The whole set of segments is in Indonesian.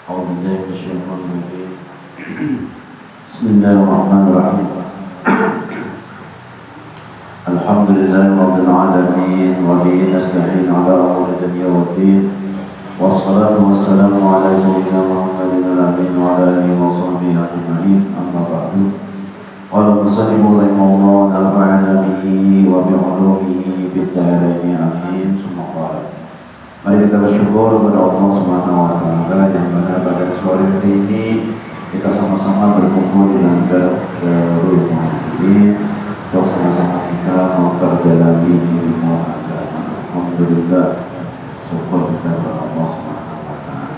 أعوذ بالله من الشيطان الرجيم بسم الله الرحمن الرحيم الحمد لله رب العالمين وبه نستعين على أمور الدنيا والدين والصلاة والسلام على سيدنا محمد الأمين وعلى آله وصحبه أجمعين أما بعد قال المصنف رحمه الله ونفعنا به وبعلومه بالدارين آمين ثم قال mari kita bersyukur kepada Allah Subhanahu wa taala yang mana pada sore hari ini kita sama-sama berkumpul di Darul Mu'minin untuk sama-sama kita memperdalami ilmu agama. Alhamdulillah, syukur kita kepada Allah Subhanahu wa taala.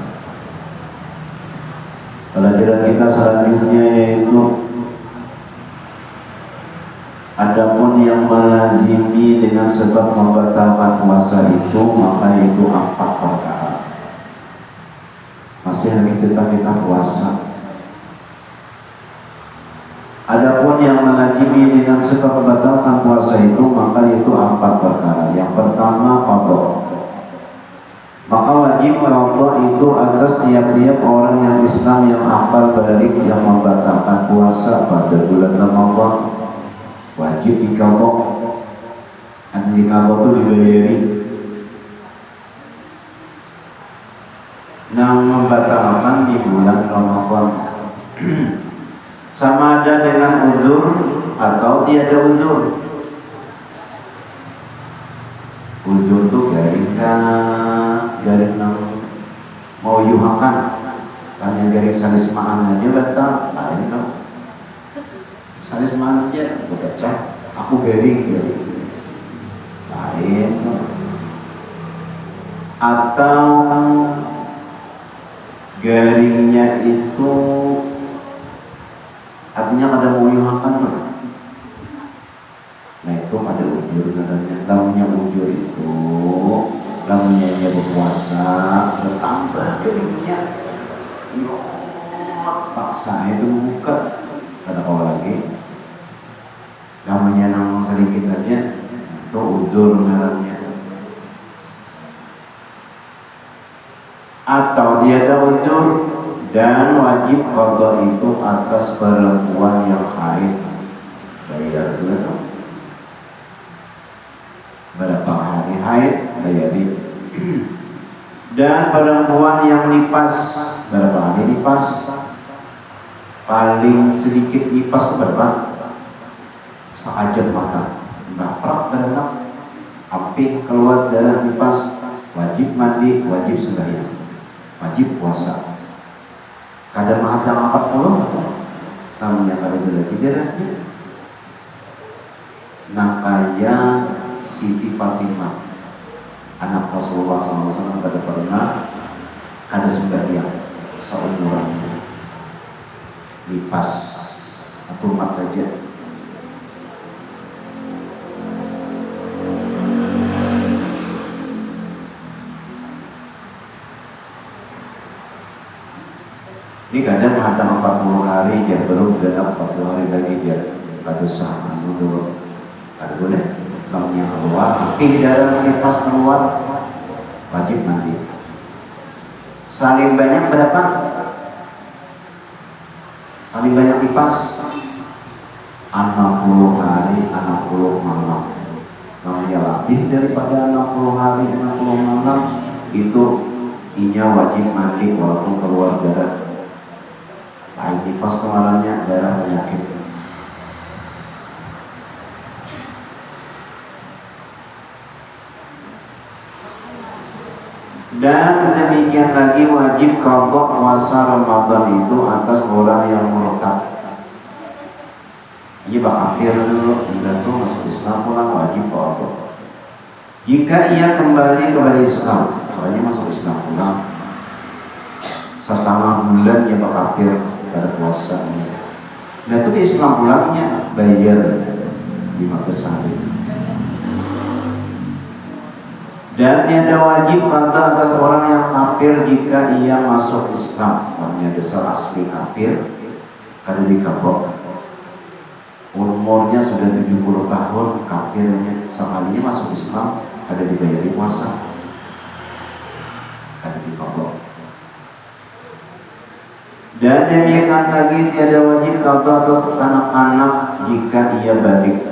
Pelajaran kita selanjutnya yaitu adapun yang melazimi dengan sebab membatalkan puasa itu, maka itu 4 perkara. Masih lagi kita puasa. Adapun yang melazimi dengan sebab membatalkan puasa itu, maka itu 4 perkara. Yang pertama qada. Maka wajib qada itu atas tiap-tiap orang yang Islam yang akal balik yang membatalkan puasa pada bulan Ramadan. Wajib dikabok, artinya dikabok itu dibayari. Yang membatalkan di bulan Ramadan sama ada dengan uzur atau tiada uzur. Uzur itu garing mau yuhakan, hanya garing salismaan aja batal, lain dong. Salis mana aja, aku baca, aku garing ya. Lain. Atau garingnya itu artinya kada mau yuhakan. Nah itu ada ujur katanya. Lamunya ujur itu, lamunya dia berpuasa, bertambah garingnya. Yo, paksa itu buka. Kata kau lagi namanya nama sedikit saja itu uzur namanya. Atau tiada uzur dan wajib qada itu atas perempuan yang haid, bayar dulu dong. Berapa hari haid bayarin. Dan perempuan yang nipas, berapa hari nipas? Paling sedikit nipas berapa? Seajam mata. Baprak berapa? Hampir keluar darah nipas, wajib mandi, wajib sembahyang, wajib puasa. Kadang mahadang 40, namanya kalau lagi darahnya. Nakaya Siti Fatimah, anak Rasulullah SAW pada pernah ada sembahyang seumurannya. Lipas atau mat aja. Ini kadang ada 40 hari dia belum genap 40 hari lagi dia kada sah dulu. Kada boleh namanya keluar, tapi dalam lipas keluar wajib mandi. Saling banyak berapa? Paling banyak lipas 60 hari, 60 malam. Namanya lebih daripada 60 hari, 60 malam itu inya wajib mandi walaupun keluar darah. Baik lipas kemalannya darah penyakit. Dan demikian lagi wajib qada puasa Ramadan itu atas orang yang murtad. Ini kafir dulu, itu masuk Islam pulang wajib qada. Jika ia kembali kepada Islam, soalnya masuk Islam pulang setengah bulan dia kafir pada puasa. Nah itu di Islam pulangnya bayar 15 hari. Dan tiada wajib qada atas orang yang kafir jika ia masuk Islam. Namanya dasar asli kafir, kada dikabok. Umurnya sudah 70 tahun kafirnya, sekalinya masuk Islam kada dibayari puasa, kada dikabok. Dan demikian lagi tiada wajib qada atas anak-anak jika ia balik.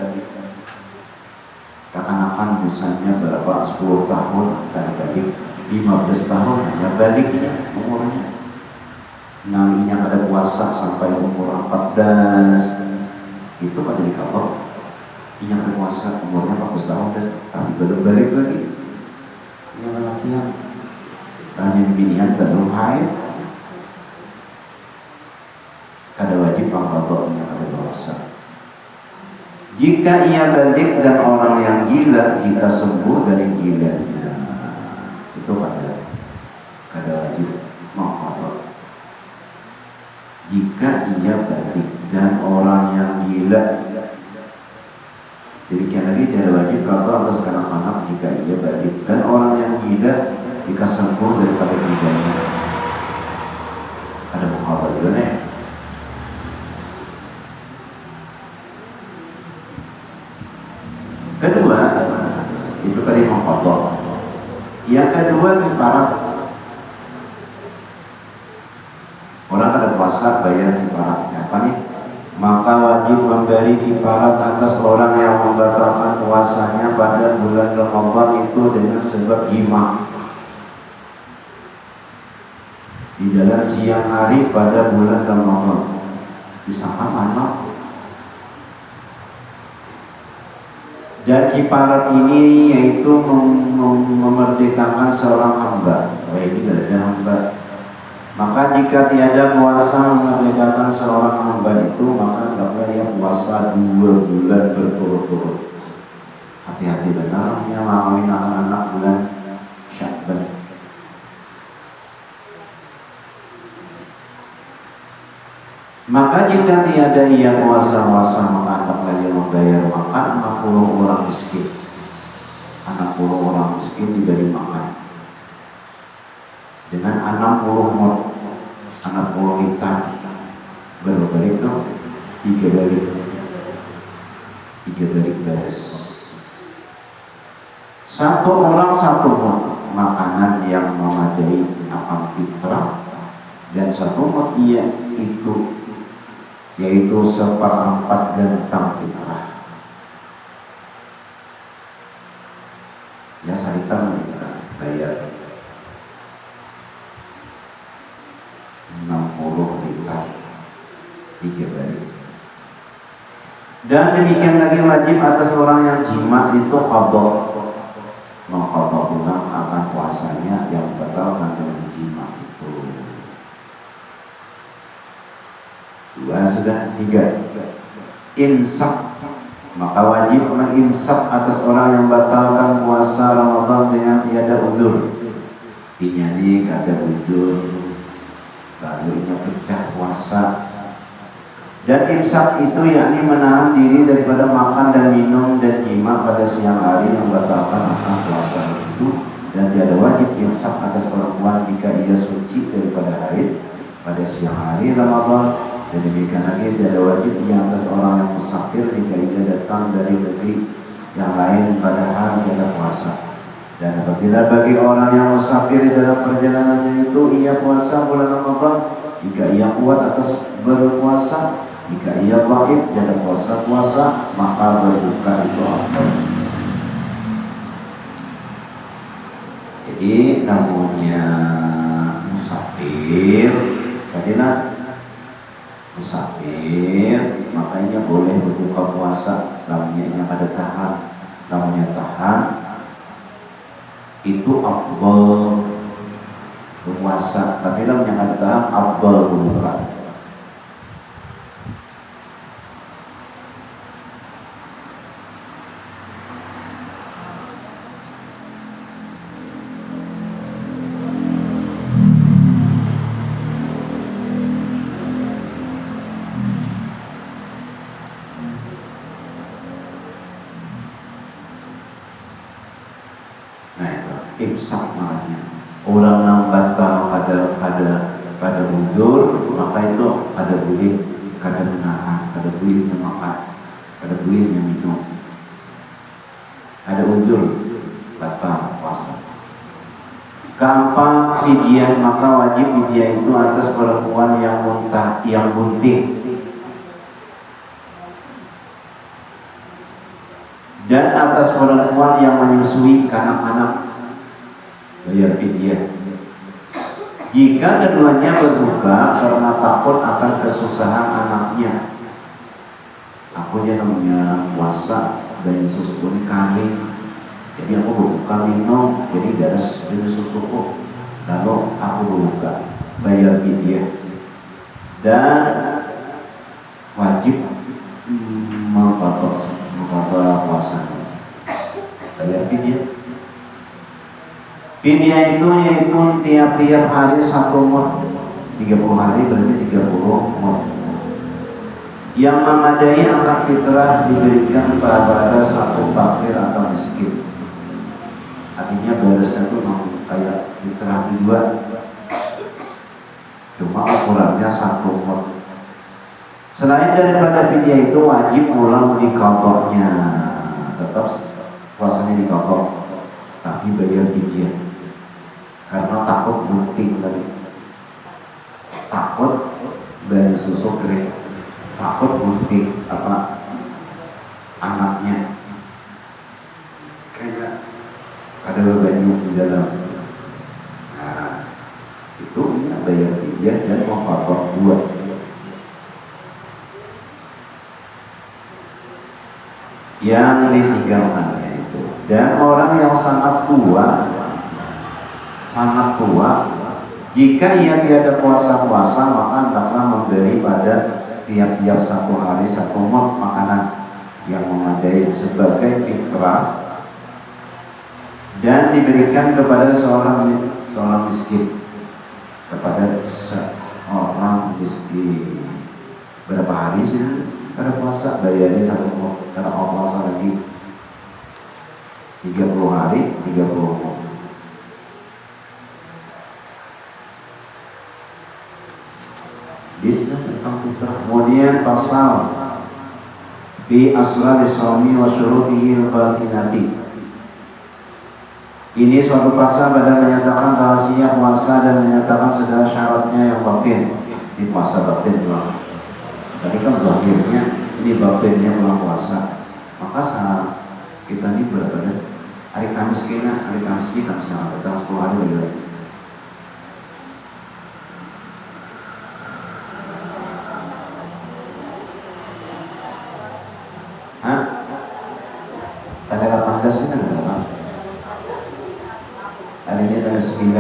Anak-anak misalnya berapa 10 tahun dan balik 15 tahun hanya baliknya umurnya. Nah ini yang ada puasa sampai umur 14 itu pada dikawal. Ini yang berpuasa umurnya 14 tahun dan tapi belum balik lagi. Ini laki-laki dan yang binian belum haid. Kada wajib pangkatoknya pada puasa. Jika ia balik dan orang yang gila jika sembuh dari gilanya itu kada wajib mengkodok. Jika ia balik dan orang yang gila, demikian lagi tidak wajib qada atas anak-anak jika ia balik dan orang yang gila jika sembuh daripada gilanya. Ada mengkodok juga nih. Kedua, itu tadi mengkodok. Yang kedua kifarat. Orang ada puasa bayar kifaratnya. Apa nih? Maka wajib memberi kifarat atas orang yang membatalkan puasanya pada bulan Ramadan itu dengan sebab jima di dalam siang hari pada bulan Ramadan. Disangka anak. Dan kifarat ini yaitu memerdekakan seorang hamba. Ini tidak hamba. Maka jika tiada puasa memerdekakan seorang hamba itu, maka hendaklah ia puasa 2 bulan berturut-turut. Hati-hati benar yang mengawin anak-anak bulan Sya'ban. Maka jika tiada ia puasa-puasa, maka hendaklah ia membayar makan 60 orang miskin. 60 orang miskin diberi makan dengan 60 mud, 60 hektar. Berapa balik itu? 3 balik. 3 balik beres. 1 orang 1 mud makanan yang memadai akan fitrah, dan 1 mud ia itu yaitu 1/4 gentang fitrah. Ya saritan kita bayar 60 liter 3 balik. Dan demikian lagi wajib atas orang yang jima itu qada, mengqada ulang akan puasanya yang batal dengan jima itu. 2 sudah. 3 imsak, maka wajib mengimsak atas orang yang batalkan puasa Ramadan dengan tiada uzur. Dinyani kada uzur lalu ia pecah puasa. Dan imsak itu yakni menahan diri daripada makan dan minum dan jima pada siang hari yang batalkan akan puasa itu. Dan tiada wajib imsak atas perempuan jika ia suci daripada haid pada siang hari Ramadan. Dan demikian lagi tiada wajib yang atas orang yang musafir jika ia datang dari negeri yang lain padahal tiada puasa. Dan apabila bagi orang yang musafir di dalam perjalanannya itu ia puasa bulan Ramadan, jika ia kuat atas berpuasa, jika ia dhaif tiada puasa, maka berbuka itu afdal. Jadi namanya musafir, tadilah musafir, makanya boleh berbuka puasa. Namanya kada tahan, namanya tahan itu afdal berpuasa, tapi namanya kada tahan afdal berbuka. Imsak makanya orang yang batal pada uzur, maka itu ada boleh kada menahan, ada bolehnya makan, ada bolehnya minum, ada uzur batal puasa. Keempat, fidyah, maka wajib fidyah itu atas perempuan yang muntah, yang bunting, dan atas perempuan yang menyusui kanak-kanak, bayar fidyah. Jika keduanya berduka karena takut akan kesusahan anaknya, aku namanya puasa dan susu ini kambing, jadi aku berbuka minum, jadi darah susuku, lalu aku berbuka, bayar fidyah. Dan wajib mengqadha puasa, bayar fidyah. Fidyah itu yaitu tiap-tiap hari 1 mud, 30 hari berarti 30 mud. Yang memadai akan fitrah diberikan kepada 1 fakir atau miskin. Artinya beresnya itu kayak fitrah juga, cuma ukurannya 1 mud. Selain daripada fidyah itu wajib ulang di qadhanya, tetap puasanya di qadha, tapi bayar fidyah. Karena takut bunting tadi, takut dari susu kering, takut bunting anaknya, kayak ada bebannya di dalam. Nah, itu bayar fidyah dan mengqadha 2. Yang ditinggalkannya itu, dan orang yang sangat tua, jika ia tiada puasa-puasa, maka hendaklah memberi pada tiap-tiap 1 hari 1 mud makanan yang memadai sebagai fitrah, dan diberikan kepada seorang miskin, kepada seorang miskin. Berapa hari sih karena puasa, bayarnya 1 mud, karena puasa lagi 30 hari 30 mud. Bisnis tentang fitrah. Kemudian pasal bi asrar as-sawmi wa syurutihi al-batinati. Ini suatu pasal pada menyatakan rahasia puasa dan menyatakan segala syaratnya yang batin. Di puasa batin doang. Tadi kan zahirnya, ini batinnya bulan puasa. Maka saat kita ini berapa hari Kamis kena, hari Kamis ini Kamis yang ada 10 hari lagi. Tanggal 18 ini tanggal berapa? Hari ini tanggal 9.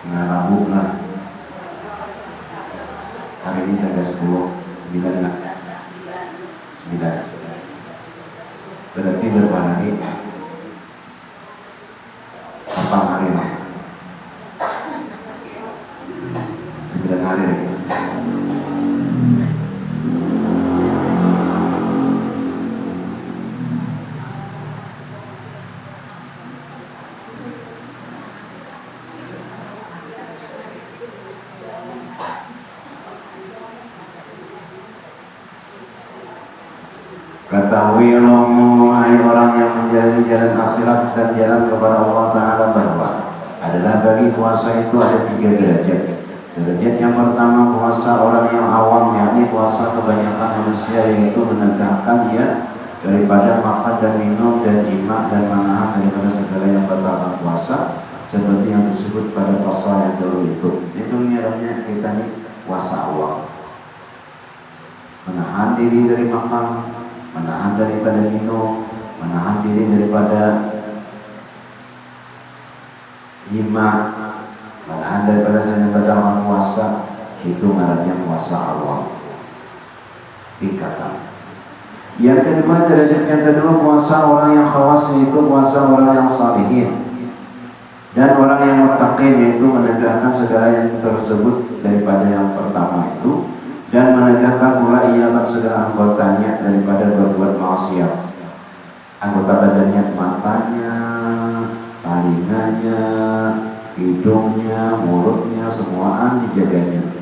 Nah, Rabu lah. Hari ini tanggal 10. 9 lah. 9. Berarti berapa hari? 8 hari lah. 9 hari lagi. Ketahuilah hai orang yang menjalani jalan akhirat dan jalan kepada Allah Ta'ala, bahwa adalah bagi puasa itu ada 3 derajat. Derajat yang pertama puasa orang yang awam, yakni puasa kebanyakan manusia, yaitu menegakkan dia daripada makan dan minum dan jima dan menahan daripada segala yang batalkan puasa, seperti yang disebut pada pasal yang dulu itu. Itu namanya kita ini puasa awam, menahan diri dari makan, menahan daripada minum, menahan diri daripada jima, menahan daripada segala batalkan puasa. Itu ngarannya puasa awam tingkatan. Yang kedua, derajat yang kedua puasa orang yang khawas, yaitu puasa orang yang salihin dan orang yang muttaqin, yaitu menegakkan segala yang tersebut daripada yang pertama itu, dan menegakkan pula ia akan segala anggotanya daripada berbuat maksiat. Anggota badannya, matanya, telinganya, hidungnya, mulutnya, semuaan dijaganya.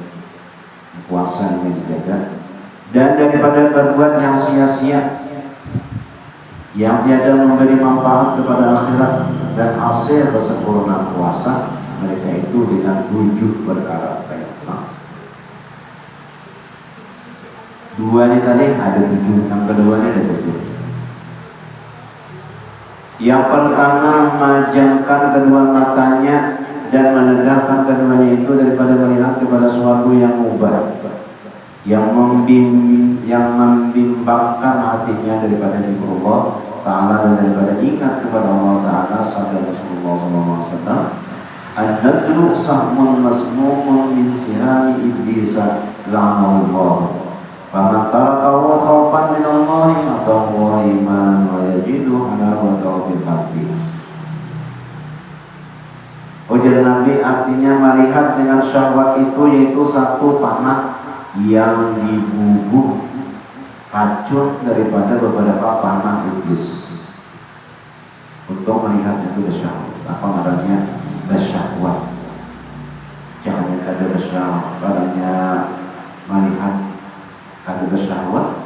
Puasa ini dijaga. Dan daripada berbuat yang sia-sia, yang tiada memberi manfaat kepada akhirat, dan hasil kesempurnaan puasa mereka itu dengan 7 perkara. Dua ini tadi ada 7, yang kedua ini ada 7. Yang pertama, memejamkan kedua matanya dan menegakkan keduanya itu daripada melihat kepada sesuatu yang mubah, yang membimbangkan hatinya daripada zikrullah Ta'ala dan daripada ingat kepada Allah Ta'ala. Sabda Rasulullah SAW, an-nadru sahmun masmumun min sihami iblisa la'anahullah. Faman tarakahu khawfan min Allahi atahu iman wa yajidu halawatahu bi qalbi. Ujar Nabi artinya melihat dengan syahwat itu, yaitu satu panah yang dibubuk racun daripada beberapa panah iblis. Untuk melihat itu bersyahwat. Apa namanya? Bersyahwat. Jangan ada bersyahwat, padanya melihat ada bersyahwat.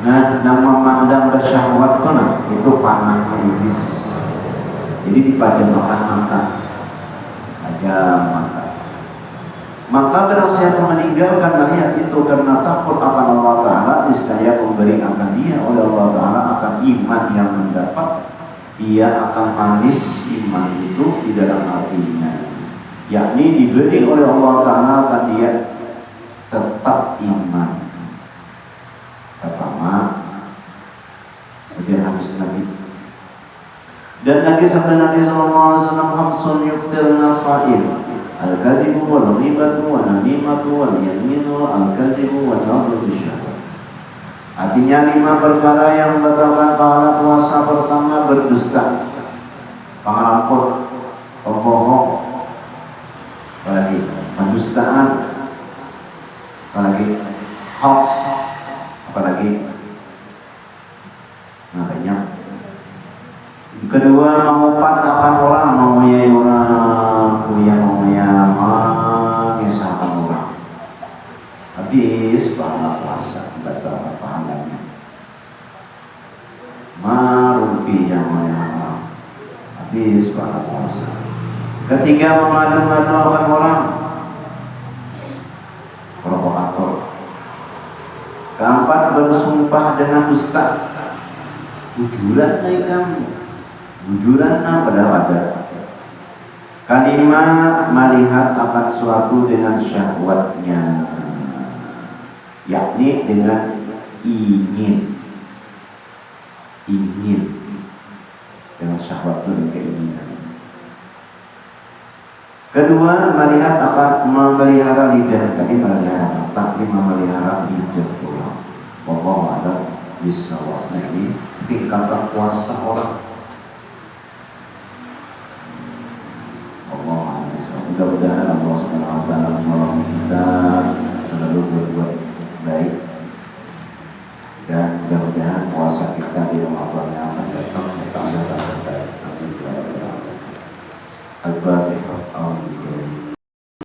Nah, nama memandang bersyahwat itu panah iblis. Jadi dipajamkan mata, aja mata. Maka bersiap meninggalkan melihat itu karena takut akan Allah Ta'ala. Niscaya pemberi akan dia oleh Allah Ta'ala akan iman yang mendapat. Ia akan manis iman itu di dalam hatinya, yakni diberi oleh Allah Ta'ala akan dia tetap iman. Pertama, sekian hadis Nabi. Dan lagi sabda Nabi SAW, hamsun yuftirna sha'im, al-kadhibu wal ghibatu wal namimatu wal yaminu, al-kadhibu wal nadru bisyahwat. Artinya 5 perkara yang membatalkan pahala puasa. Pertama, berdusta, pengalampur, pembohong, apalagi pendustaan, apalagi hoax, apalagi banyak. Kedua, mengupatakan orang, mengoyai orang, mengisahkan orang. Habis pahala puasa, batal pahalanya. Marupi yang orang, habis pahala puasa. Ketiga, mengadu-ngadu akan orang, provokator. Keempat, bersumpah dengan dusta. Ujuran naik kamu, ujuran padahal ada. Kelima, melihat akan suatu dengan syahwatnya, yakni dengan ingin dengan syahwat dan keinginan. Kedua, melihat akan memelihara lidah. Tadi memelihara mata, memelihara lidah pula. Wallahu a'lam bishawab. Nah, ini tingkatan puasa orang. Wallahu a'lam bishawab. Mudah-mudahan Allah Subhanahu wa taala menolong kita selalu berbuat baik, dan mudah-mudahan puasa kita di Ramadan yang akan datang kita akan baik. Amin. Al-Fatihah.